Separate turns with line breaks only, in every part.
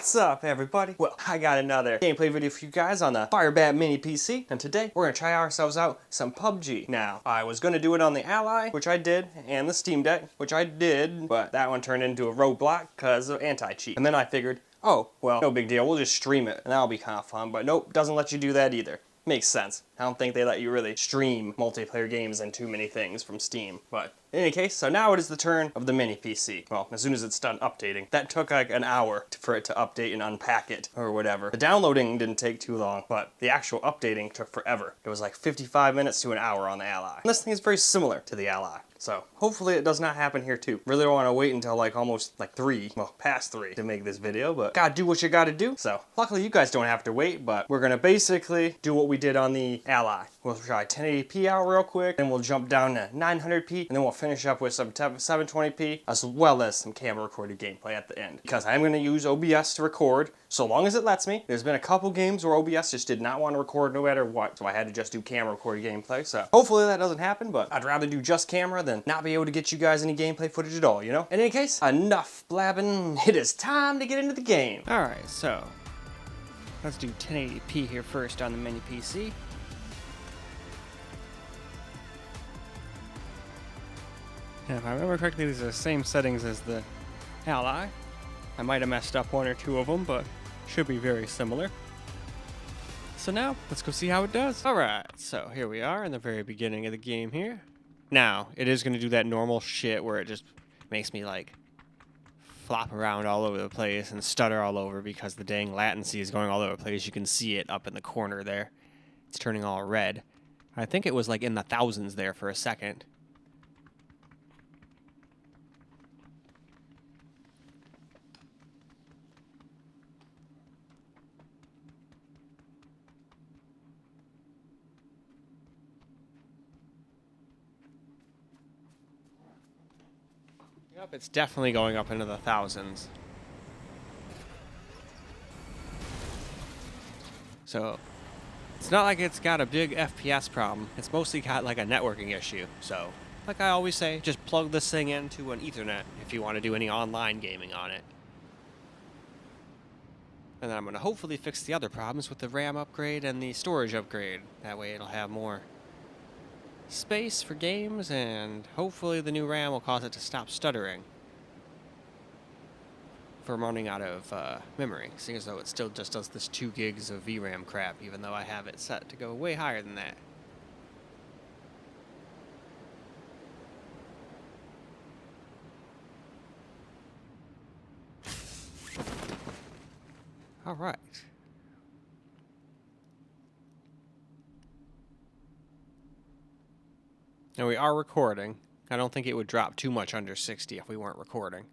What's up, everybody? Well, I got another gameplay video for you guys on the FIREBAT mini PC, and today we're gonna try ourselves out some PUBG. Now, I was gonna do it on the Ally, which I did, and the Steam Deck, which I did, but that one turned into a roadblock because of anti-cheat. And then I figured, oh, well, no big deal, we'll just stream it, and that'll be kind of fun, but nope, doesn't let you do that either. Makes sense. I don't think they let you really stream multiplayer games and too many things from Steam. But in any case, so now it is the turn of the mini PC. Well, as soon as it's done updating. That took like an hour for it to update and unpack it or whatever. The downloading didn't take too long, but the actual updating took forever. It was like 55 minutes to an hour on the Ally. And this thing is very similar to the Ally. So hopefully it does not happen here too. Really don't want to wait until like almost like past 3 to make this video, but gotta do what you gotta do. So luckily you guys don't have to wait, but we're gonna basically do what we did on the Ally. We'll try 1080p out real quick, then we'll jump down to 900p, and then we'll finish up with some 720p, as well as some camera recorded gameplay at the end. Because I'm gonna use OBS to record, so long as it lets me. There's been a couple games where OBS just did not want to record no matter what, so I had to just do camera recorded gameplay. So hopefully that doesn't happen, but I'd rather do just camera than not be able to get you guys any gameplay footage at all, you know? In any case, enough blabbing. It is time to get into the game.
Alright, so let's do 1080p here first on the mini PC. And if I remember correctly, these are the same settings as the Ally. I might have messed up one or two of them, but should be very similar. So now, let's go see how it does. Alright, so here we are in the very beginning of the game here. Now, it is going to do that normal shit where it just makes me like flop around all over the place and stutter all over because the dang latency is going all over the place. You can see it up in the corner there. It's turning all red. I think it was like in the thousands there for a second. Yep, it's definitely going up into the thousands. So, it's not like it's got a big FPS problem. It's mostly got like a networking issue. So, like I always say, just plug this thing into an Ethernet if you want to do any online gaming on it. And then I'm going to hopefully fix the other problems with the RAM upgrade and the storage upgrade. That way it'll have more space for games, and hopefully the new RAM will cause it to stop stuttering from running out of memory, seeing as though it still just does this 2 gigs of VRAM crap, even though I have it set to go way higher than that. All right. Now we are recording. I don't think it would drop too much under 60 if we weren't recording.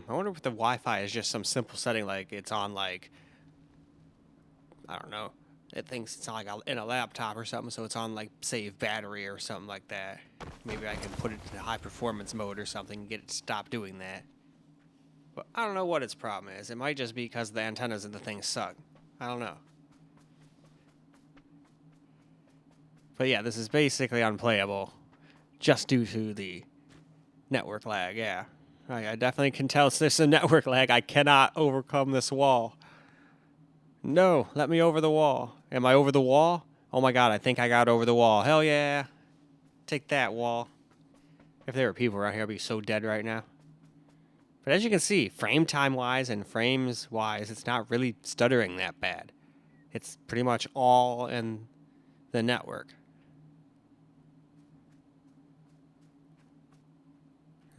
I wonder if the Wi-Fi is just some simple setting, like it's on like, I don't know, it thinks it's on like in a laptop or something, so it's on like save battery or something like that. Maybe I can put it in high performance mode or something and get it to stop doing that. But I don't know what its problem is. It might just be because the antennas in the thing suck. I don't know. But yeah, this is basically unplayable just due to the network lag, yeah. I definitely can tell there's a network lag. I cannot overcome this wall. No, let me over the wall. Am I over the wall? Oh my god, I think I got over the wall. Hell yeah. Take that, wall. If there were people around here, I'd be so dead right now. But as you can see, frame time-wise and frames-wise, it's not really stuttering that bad. It's pretty much all in the network.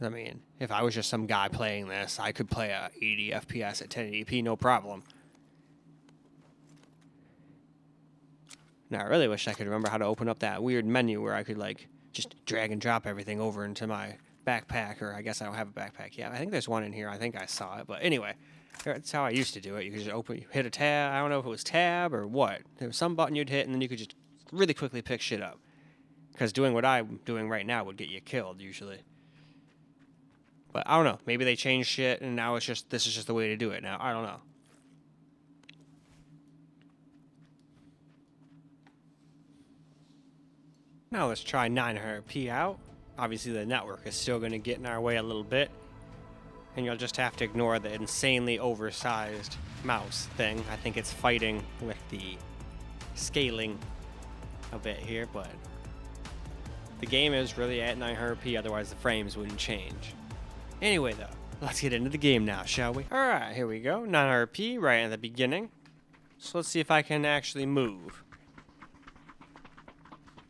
I mean, if I was just some guy playing this, I could play a 80 FPS at 1080p, no problem. Now, I really wish I could remember how to open up that weird menu where I could, like, just drag and drop everything over into my backpack, or I guess I don't have a backpack yet. I think there's one in here. I think I saw it. But anyway, that's how I used to do it. You could just hit a tab. I don't know if it was tab or what. There was some button you'd hit, and then you could just really quickly pick shit up. Because doing what I'm doing right now would get you killed, usually. But I don't know. Maybe they changed shit, and now this is just the way to do it now. I don't know. Now let's try 900p out. Obviously the network is still going to get in our way a little bit. And you'll just have to ignore the insanely oversized mouse thing. I think it's fighting with the scaling a bit here, but the game is really at 900p, otherwise the frames wouldn't change. Anyway though, let's get into the game now, shall we? Alright, here we go. 900p right at the beginning. So let's see if I can actually move.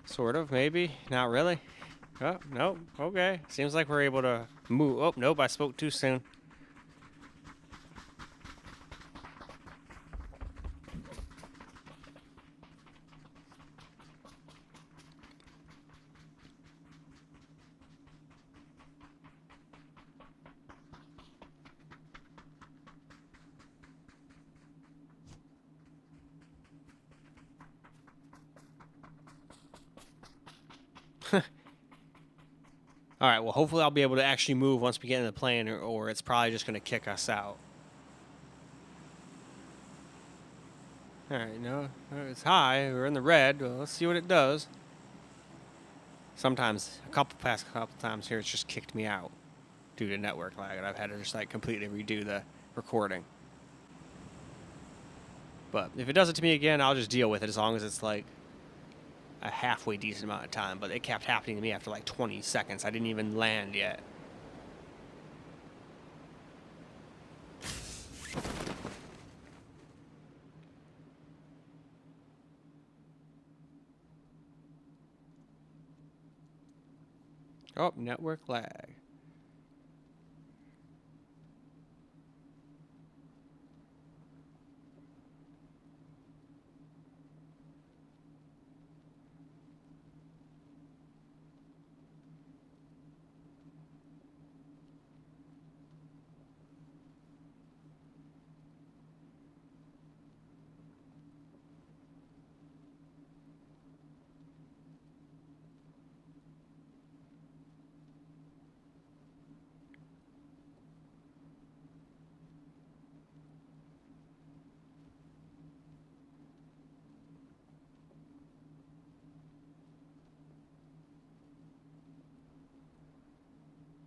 Sort of, maybe. Not really. Oh, nope. Okay. Seems like we're able to move. Oh, nope. I spoke too soon. Alright, well, hopefully I'll be able to actually move once we get in the plane, or it's probably just going to kick us out. Alright, no, it's high. We're in the red. Well, let's see what it does. Sometimes, past couple times here, it's just kicked me out due to network lag, and I've had to just like completely redo the recording. But if it does it to me again, I'll just deal with it as long as it's like a halfway decent amount of time. But it kept happening to me after like 20 seconds. I didn't even land yet. Oh, network lag.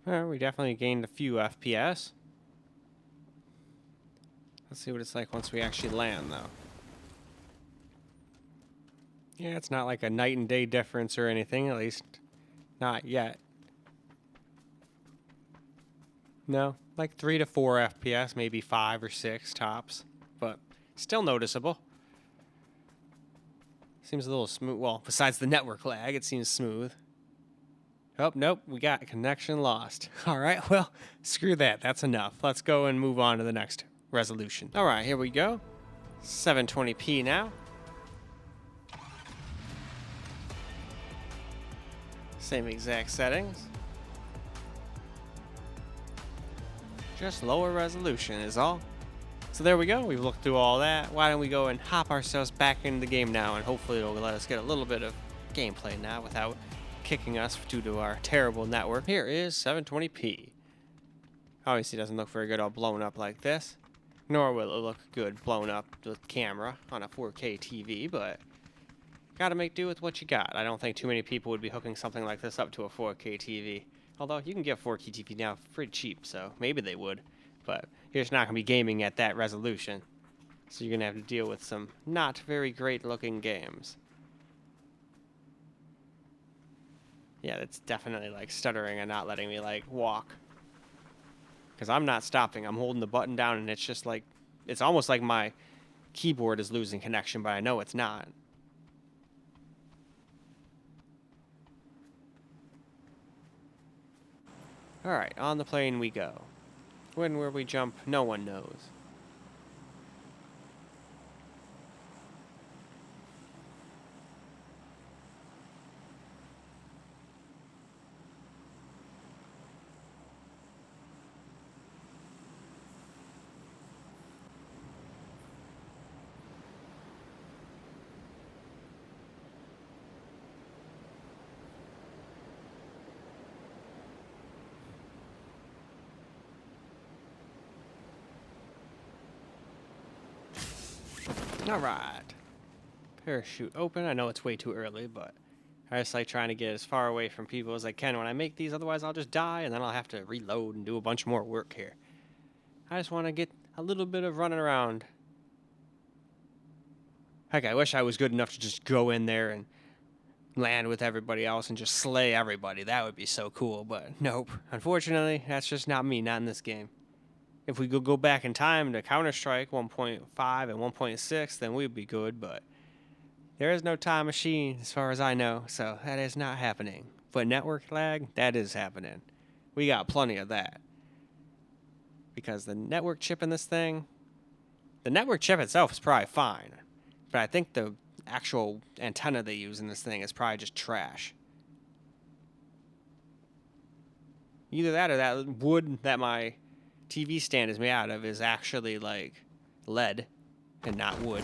We definitely gained a few FPS. Let's see what it's like once we actually land, though. Yeah, it's not like a night and day difference or anything, at least not yet. No, like 3 to 4 FPS, maybe 5 or 6 tops, but still noticeable. Seems a little smooth. Well, besides the network lag, it seems smooth. Oh, nope, we got connection lost. All right, well, screw that. That's enough. Let's go and move on to the next resolution. All right, here we go. 720p now. Same exact settings. Just lower resolution is all. So there we go. We've looked through all that. Why don't we go and hop ourselves back into the game now, and hopefully it'll let us get a little bit of gameplay now without kicking us due to our terrible network. Here is 720p. Obviously it doesn't look very good all blown up like this, nor will it look good blown up with camera on a 4K TV, but gotta make do with what you got. I don't think too many people would be hooking something like this up to a 4K TV. Although you can get 4K TV now pretty cheap, so maybe they would. But you're just not gonna be gaming at that resolution, so you're gonna have to deal with some not very great looking games. Yeah, it's definitely like stuttering and not letting me like walk. Because I'm not stopping. I'm holding the button down and it's just like, it's almost like my keyboard is losing connection, but I know it's not. Alright, on the plane we go. When will we jump? No one knows. All right. Parachute open. I know it's way too early, but I just like trying to get as far away from people as I can when I make these. Otherwise, I'll just die, and then I'll have to reload and do a bunch more work here. I just want to get a little bit of running around. Heck, I wish I was good enough to just go in there and land with everybody else and just slay everybody. That would be so cool, but nope. Unfortunately, that's just not me, not in this game. If we could go back in time to Counter-Strike 1.5 and 1.6, then we'd be good, but there is no time machine as far as I know, so that is not happening. But network lag, that is happening. We got plenty of that. Because the network chip in this thing, the network chip itself is probably fine, but I think the actual antenna they use in this thing is probably just trash. Either that or that wood that my TV stand is made out of is actually like lead and not wood.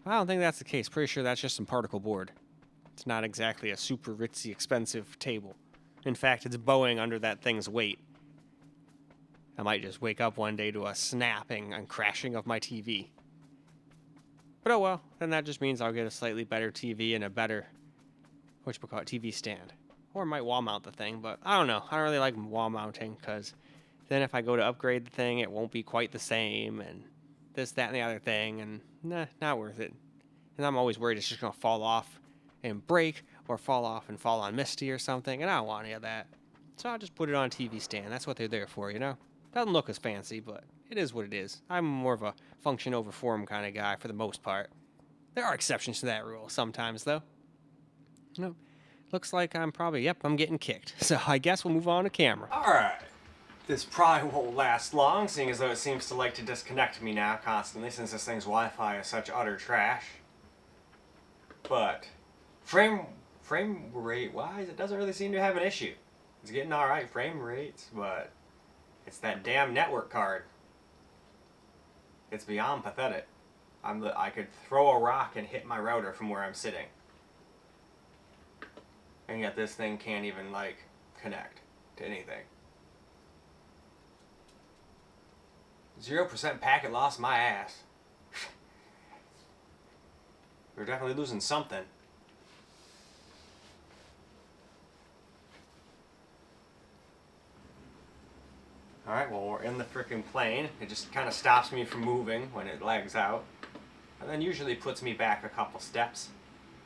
I don't think that's the case. Pretty sure that's just some particle board. It's not exactly a super ritzy expensive table. In fact, it's bowing under that thing's weight. I might just wake up one day to a snapping and crashing of my TV. But oh well, then that just means I'll get a slightly better TV and a better, whatchamacallit, TV stand. Or I might wall mount the thing, but I don't know. I don't really like wall mounting, because then if I go to upgrade the thing, it won't be quite the same, and this, that, and the other thing, and nah, not worth it. And I'm always worried it's just going to fall off and break, or fall off and fall on Misty or something, and I don't want any of that. So I'll just put it on a TV stand. That's what they're there for, you know? Doesn't look as fancy, but it is what it is. I'm more of a function over form kind of guy for the most part. There are exceptions to that rule sometimes, though. Nope. Looks like I'm getting kicked. So I guess we'll move on to camera. Alright. This probably won't last long, seeing as though it seems to like to disconnect me now constantly, since this thing's Wi-Fi is such utter trash. But frame rate wise, it doesn't really seem to have an issue. It's getting alright frame rates, but it's that damn network card. It's beyond pathetic. I could throw a rock and hit my router from where I'm sitting. And yet this thing can't even, like, connect to anything. 0% packet loss, my ass. We're definitely losing something. Alright, well, we're in the frickin' plane. It just kind of stops me from moving when it lags out. And then usually puts me back a couple steps.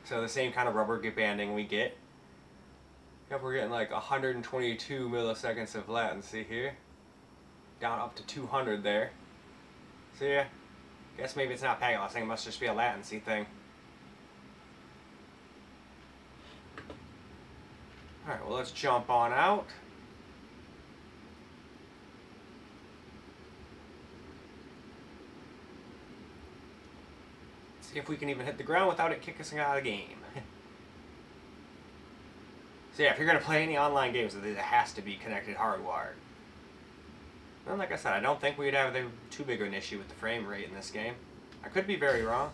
So the same kind of rubber banding we get. Yep, we're getting like 122 milliseconds of latency here. Down up to 200 there. So yeah, guess maybe it's not packet loss. I think it must just be a latency thing. Alright, well, let's jump on out. See if we can even hit the ground without it kicking us out of the game. So yeah, if you're going to play any online games, it has to be connected hardwired. And like I said, I don't think we'd have too big of an issue with the frame rate in this game. I could be very wrong.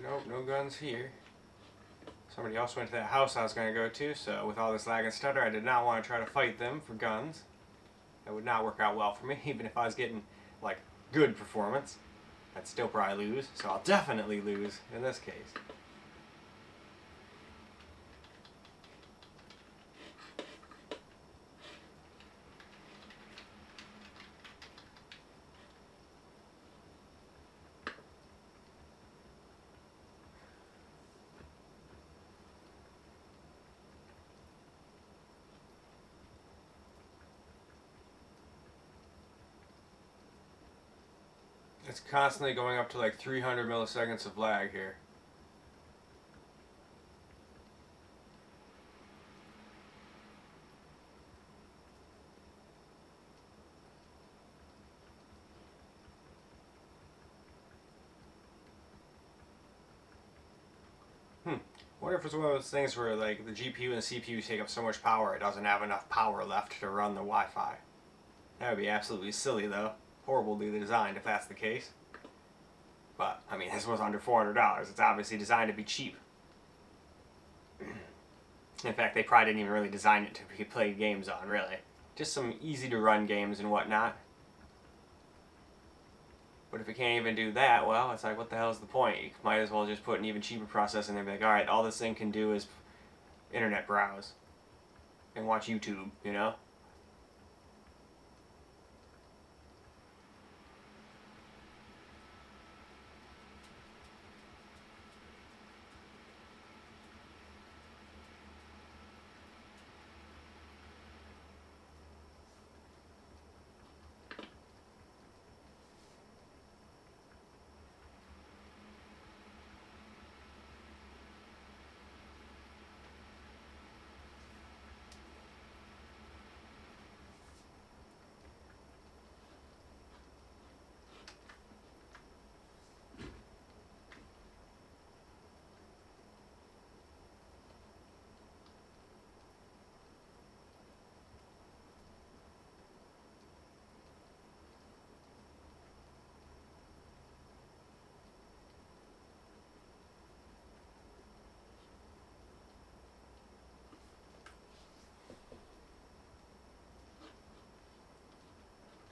Nope, no guns here. Somebody else went to that house I was going to go to, so with all this lag and stutter, I did not want to try to fight them for guns. That would not work out well for me, even if I was getting, like, good performance. I'd still probably lose, so I'll definitely lose in this case.
It's constantly going up to like 300 milliseconds of lag here. Wonder if it's one of those things where like the GPU and the CPU take up so much power it doesn't have enough power left to run the Wi-Fi. That would be absolutely silly though. Horribly designed if that's the case. But, I mean, this was under $400. It's obviously designed to be cheap. In fact, they probably didn't even really design it to be played games on, really. Just some easy to run games and whatnot. But if it can't even do that, well, it's like, what the hell is the point? You might as well just put an even cheaper processor in there and be like, alright, all this thing can do is internet browse. And watch YouTube, you know?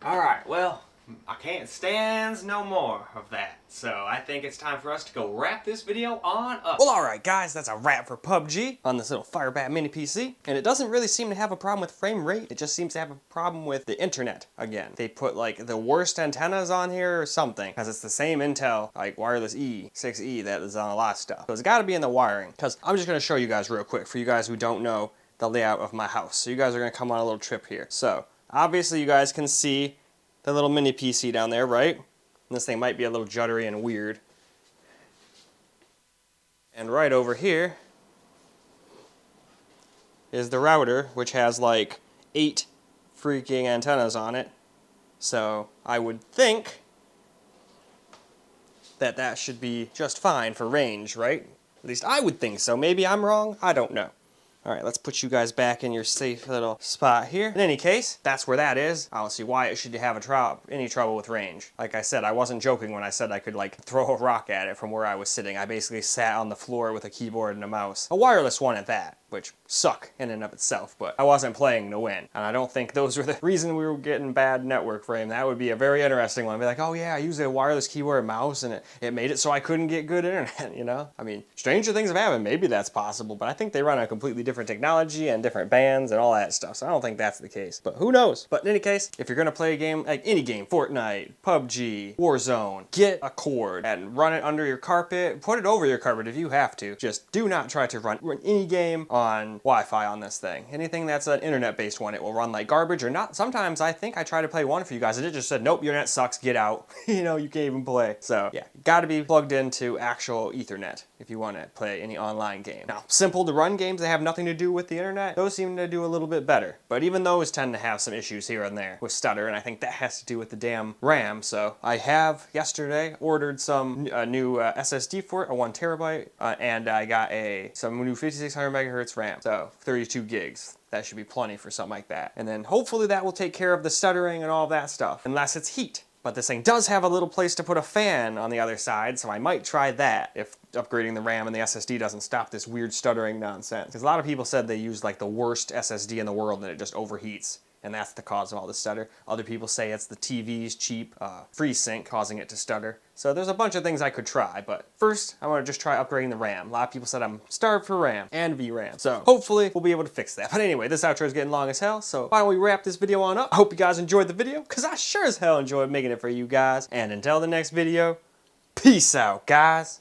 Alright, well, I can't stand no more of that. So I think it's time for us to go wrap this video on up. Well, alright guys, that's a wrap for PUBG on this little FIREBAT mini PC. And it doesn't really seem to have a problem with frame rate. It just seems to have a problem with the internet again. They put like the worst antennas on here or something. Because it's the same Intel, like wireless E6E that is on a lot of stuff. So it's got to be in the wiring. Because I'm just going to show you guys real quick for you guys who don't know the layout of my house. So you guys are going to come on a little trip here. So obviously you guys can see the little mini PC down there, right? And this thing might be a little juddery and weird. And right over here is the router, which has like 8 freaking antennas on it. So I would think that that should be just fine for range, right? At least I would think so. Maybe I'm wrong. I don't know. Alright, let's put you guys back in your safe little spot here. In any case, that's where that is. I don't see why it should have any trouble with range. Like I said, I wasn't joking when I said I could like throw a rock at it from where I was sitting. I basically sat on the floor with a keyboard and a mouse. A wireless one at that, which suck in and of itself, but I wasn't playing to win. And I don't think those were the reason we were getting bad network frame. That would be a very interesting one. Be like, oh yeah, I used a wireless keyboard and mouse and it made it so I couldn't get good internet, you know? I mean, stranger things have happened. Maybe that's possible, but I think they run on completely different technology and different bands and all that stuff, so I don't think that's the case. But who knows? But in any case, if you're gonna play a game, like any game, Fortnite, PUBG, Warzone, get a cord and run it under your carpet, put it over your carpet if you have to. Just do not try to run any game on Wi-Fi on this thing. Anything that's an internet-based one, it will run like garbage or not. Sometimes I think I tried to play one for you guys and it just said, nope, your net sucks, get out. You know, you can't even play. So yeah, gotta be plugged into actual Ethernet if you want to play any online game. Now, simple to run games that have nothing to do with the internet, those seem to do a little bit better. But even those tend to have some issues here and there with stutter, and I think that has to do with the damn RAM. So I have yesterday ordered some new SSD for it, a 1 terabyte, and I got some new 5600 megahertz RAM, so 32 gigs. That should be plenty for something like that. And then hopefully that will take care of the stuttering and all of that stuff, unless it's heat. But this thing does have a little place to put a fan on the other side, so I might try that if upgrading the RAM and the SSD doesn't stop this weird stuttering nonsense. Because a lot of people said they use like the worst SSD in the world and it just overheats. And that's the cause of all the stutter. Other people say it's the TV's cheap FreeSync causing it to stutter. So there's a bunch of things I could try, but first I want to just try upgrading the RAM. A lot of people said I'm starved for RAM and VRAM. So hopefully we'll be able to fix that. But anyway, this outro is getting long as hell, so why don't we wrap this video on up? I hope you guys enjoyed the video, because I sure as hell enjoyed making it for you guys. And until the next video, peace out, guys.